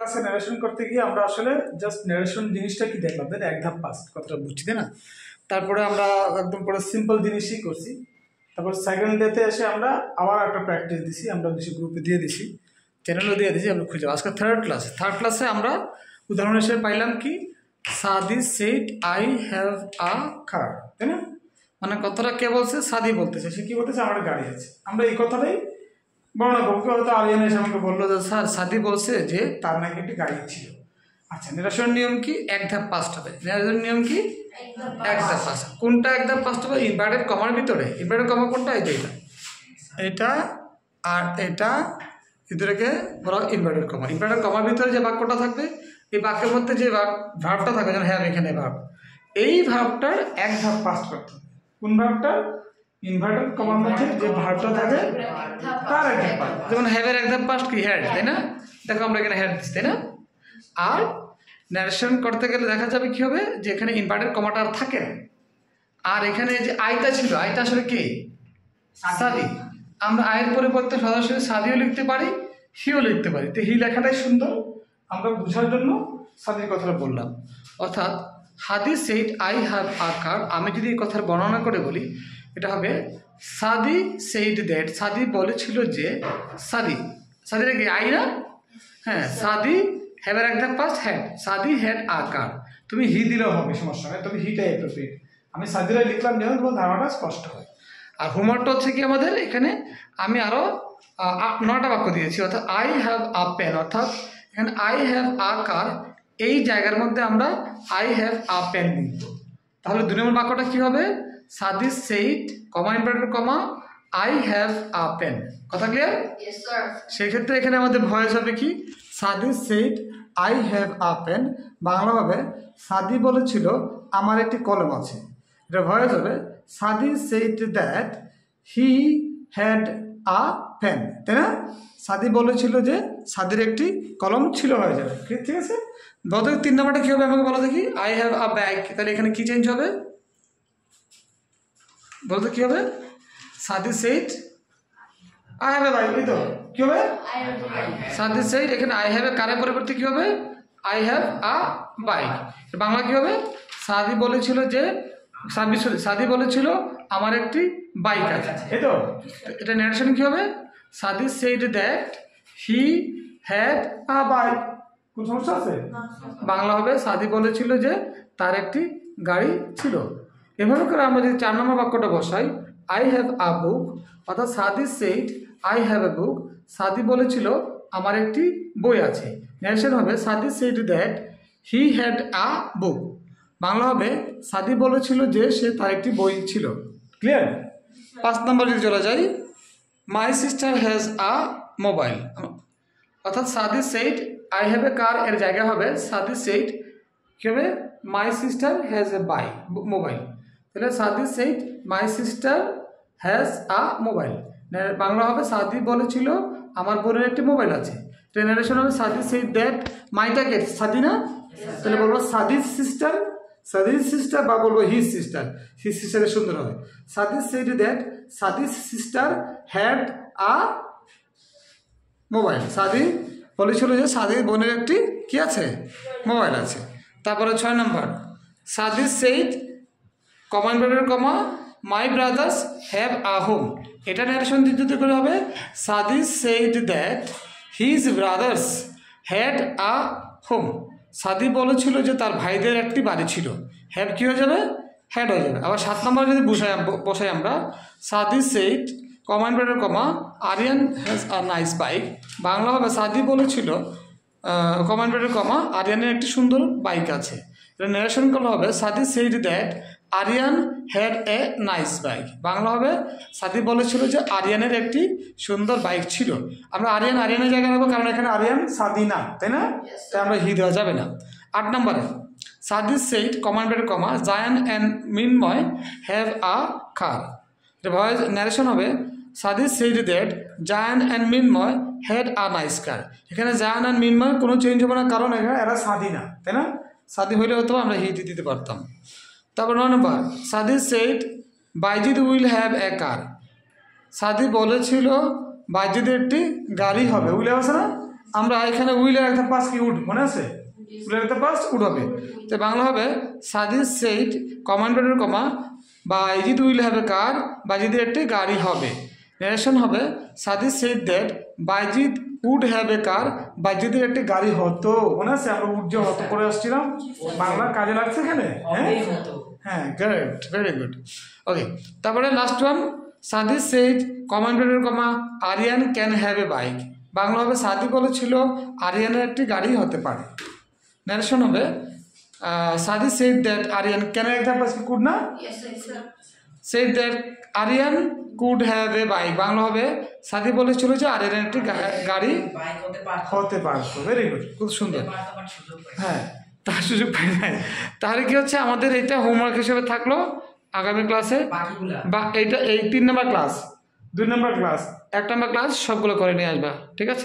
ক্লাসে ন্যারেশন করতে গিয়ে আমরা আসলে জাস্ট ন্যারেশন জিনিসটা কি দেখলাম, তাই না? এক ধাপ পাস্ট কথাটা বুঝছি, তাই না? তারপরে আমরা একদম পুরো সিম্পল জিনিসই করছি। তারপর সেকেন্ড ডেতে এসে আমরা আবার একটা প্র্যাকটিস দিছি, আমরা কিছু গ্রুপে দিয়ে দিছি, চ্যানেলও দিয়ে দিছি, আমরা খুঁজে। আজকে থার্ড ক্লাসে আমরা উদাহরণ হিসেবে পাইলাম কি, সাদি সেড আই হ্যাভ আ কার, তাই না? মানে কথাটা কে বলছে? সাদি বলতেছে। সে কি বলতেছে? আমার গাড়ি আছে। আমরা এই কথাটাই বর্ণনা করবো। হয়তো আরিয়ান এসে আমাকে বললো যে স্যার সাদি বলছে যে তার নাকি একটি গাড়ি ছিল। আচ্ছা, নিরাসন নিয়ম কি? এক ধাপ পাস্ট হবে। নিরাসন নিয়ম কি? এক ধাপ পাস্ট। কোনটা এক ধাপ পাস্ট হবে? ইনভার্টেড কমার ভিতরে। ইনভার্টেড কমা কোনটা? এটা আর এটা ভিতরেকে বলা ইনভার্টেড কমা। ইনভার্টেড কমার ভিতরে যে বাক্যটা থাকবে, এই বাক্যের মধ্যে যে ভার্বটা থাকবে, যেমন হ্যাভ, এখানে ভার্ব, এই ভার্বটার এক ধাপ পাস্ট করতে হবে। কোন ভার্বটা? ইনভার্টেড কমার মধ্যে যে ভার্বটা থাকে তার এক ধাপ পাস্ট। যেমন হ্যাভের এক ধাপ পাস্ট কি? হ্যাড, তাই না? দেখো আমরা এখানে হ্যাড দিচ্ছি, তাই না? আর ন্যারেশন করতে গেলে দেখা যাবে কি হবে, যে এখানে ইনভার্টেড কমাটা আর থাকে না। আর এখানে যে আইটা ছিল, আইটা আসলে কি? সাদি। আমরা আয়ের পরিবর্তে সরাসরি সাদিও লিখতে পারি, হিও লিখতে পারি। তো হি লেখাটাই সুন্দর, আমরা বোঝার জন্য সাদির কথাটা বললাম। অর্থাৎ হাদি সেইড আই হ্যাভ আ কার, আমি যদি এই কথার বর্ণনা করে বলি, এটা হবে সাদি সেইড দ্যাট, সাদি বলেছিল যে, সাদিটা কি? আই না? হ্যাঁ, সাদি হ্যাভের এক ধাপ পাস্ট হ্যাড, সাদি হ্যাড আ কার। তুমি হি দিলেও হবে, সমস্যা নেই, তবে হিটাই অ্যাপ্রোপ্রিয়েট। আমি সাদিরা লিখলাম যেন তোমার ধারণাটা স্পষ্ট হয়। আর হোমওয়ার্কটা হচ্ছে কি আমাদের এখানে, আমি আরও 9টা বাক্য দিয়েছি। অর্থাৎ আই হ্যাভ আ পেন, অর্থাৎ এখানে আই হ্যাভ আ কার, এই জায়গার মধ্যে আমরা আই হ্যাভ আ পেন দিব। তাহলে 2 নম্বর বাক্যটা কি হবে? Sadi said comma inverted comma I have a pen. কথা ক্লিয়ার? Yes, sir. সেই ক্ষেত্রে এখানে আমাদের ভয়েস হবে কি, Sadi said I have a pen. Bangla হবে সাদি বলেছিল আমার একটি কলম আছে। এটা ভয়েস হবে Sadi said that he had a pen, তাই না? সাদি বলেছিল যে সাদির একটি কলম ছিল, হয়ে যাবে। ঠিক আছে? বলতে 3 নম্বরটা কী হবে আমাকে বলো দেখি। আই হ্যাভ আ ব্যাগ, তাহলে এখানে কি চেঞ্জ হবে? বলতে কি হবে? Sadi said I have a bike, এই তো কি হবে? সাদি সেইড, এখানে আই হ্যাভ এ কারের পরিবর্তে কি হবে? I have a bike. Bangla কি হবে? সাদি বলেছিল যে, সাদি বলেছিল আমার একটি বাইক আছে, এই তো। এটা ন্যারেশন কি হবে? Sadi said that he had a bike. কোন সমস্যা আছে? বাংলা হবে সাদি বলেছিল যে তার একটি গাড়ি ছিল। এভাবে করে আমরা যদি 4 নম্বর বাক্যটা বসাই, আই হ্যাভ আ বুক, অর্থাৎ Sadi said I have a book, Sadi বলেছিল আমার একটি বই আছে। ন্যারেশন হবে Sadi said that he had a book. Bangla হবে সাদি বলেছিল যে সে তার একটি বই ছিল। ক্লিয়ার? 5 নম্বর যদি চলে যাই, my sister has a mobile, অর্থাৎ Sadi said I have a কার এর জায়গা হবে সাদি সেইড কি হবে? My sister has a mobile. তাহলে সাদি said my sister has a mobile. Bangla হবে সাদি বলেছিল আমার বোনের একটি মোবাইল আছে। ন্যারেশন হবে সাদি সেইড দ্যাট, মাইটা কে? সাদি না? তাহলে বলবো সাদির সিস্টার বা বলবো হিজ সিস্টারের সুন্দর হবে। সাদি সেইড দ্যাট সাদির sister had a mobile. Sadi বলেছিল যে সাদির বোনের একটি কি আছে? মোবাইল আছে। তারপরে 6 নম্বর, Sadi said comma inverted comma my brothers have a home. এটা ন্যারেশন দিতে করে হবে Sadi said that his brothers had a home. সাদি বলেছিল যে তার ভাইদের একটি বাড়ি ছিল। হ্যাভ কি হয়ে যাবে? হ্যাড হয়ে যাবে। আবার 7 নম্বর যদি বসাই আমরা, Sadi said comma inverted comma Aryan has a nice bike. Bangla হবে সাদি বলেছিল কমা ইনভার্টেড কমা আরিয়ানের একটি সুন্দর বাইক আছে। এটা ন্যারেশন করা হবে Sadi said that Aryan had a nice bike. Bangla হবে সাদি বলেছিল যে আরিয়ানের একটি সুন্দর বাইক ছিল। আমরা আরিয়ানের জায়গায় নেবো, কারণ এখানে আরিয়ান সাদি না, তাই না? তাই আমরা হি দেওয়া যাবে না। 8 নম্বরে, Sadi said comma inverted comma Zayan and Minmoy have a car. এটা ভয়েস ন্যারেশন হবে Sadi said that Zayan and Minmoy had a nice car. এখানে জায়ান অ্যান্ড মিনময় কোনো চেঞ্জ হবে না, কারণ এখানে এরা সাদি না, তাই না? সাদি হইলে হয়তো আমরা হি দিতে পারতাম। তারপর 9 নম্বর, Sadi said Bayzid will have a car. Sadi বলেছিল বাইজিদের একটি গাড়ি হবে। উইল আছে না? আমরা এখানে উইলের একটা পাস কি উড মনে আছে, উইলের একটা পাস উড হবে, তো বাংলা হবে সাদিস সেইড কমান্ডারের comma Bayzid will have a car, বাইজিদের একটি গাড়ি হবে। ন্যারেশন হবে Sadi's said that Bayzid would have a car, বাইজিদের একটি গাড়ি হতো। মনে আছে আমরা উড যে হতো করে আসছিলাম, বাংলা কাজে লাগছে এখানে। হ্যাঁ গ্রেট, ভেরি গুড। ওকে, তারপরে লাস্ট ওয়ান সাদিস সেইড কমান্ডারের comma Aryan can have a bike, Bangla হবে সাদি বলেছিল আরিয়ানের একটি গাড়ি হতে পারে। ন্যারেশন হবে Sadi said that Aryan can example could না, said that Aryan could have a bike, Bangla হবে সাদি বলেছিল যে আরিয়ানের একটি গাড়ি হতে পারতো। ভেরি গুড, খুব সুন্দর। হ্যাঁ, তার সুযোগ পাই নাই। তাহলে কি হচ্ছে আমাদের এটা হোমওয়ার্ক হিসেবে থাকলো আগামী ক্লাসে, বা এইটা এই 3 নম্বর ক্লাস, 2 নম্বর ক্লাস, 1 নম্বর ক্লাস সবগুলো করে নিয়ে আসবা, ঠিক আছে।